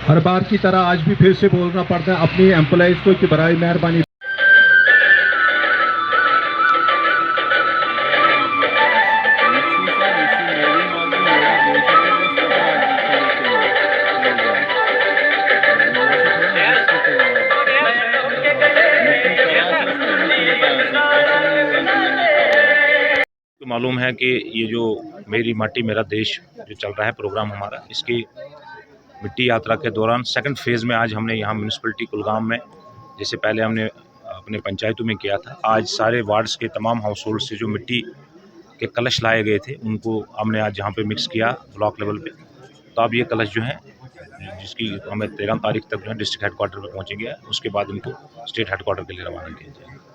हर बार की तरह आज भी फिर से बोलना पड़ता है अपनी एम्प्लॉइज को कि बराए मेहरबानी मालूम है कि ये जो मेरी माटी मेरा देश जो चल रहा है प्रोग्राम हमारा, इसकी मिट्टी यात्रा के दौरान सेकंड फेज़ में आज हमने यहाँ म्यूनसिपलिटी कुलगाम में, जैसे पहले हमने अपने पंचायतों में किया था, आज सारे वार्ड्स के तमाम हाउस होल्ड से जो मिट्टी के कलश लाए गए थे उनको हमने आज यहाँ पे मिक्स किया ब्लॉक लेवल पे। तो अब ये कलश जो है जिसकी हमें 13 तारीख तक जो है डिस्ट्रिक्ट हेडक्वार्टर पे पहुँचेंगे, उसके बाद इनको स्टेट हेडक्वार्टर के लिए रवाना किया जाएगा।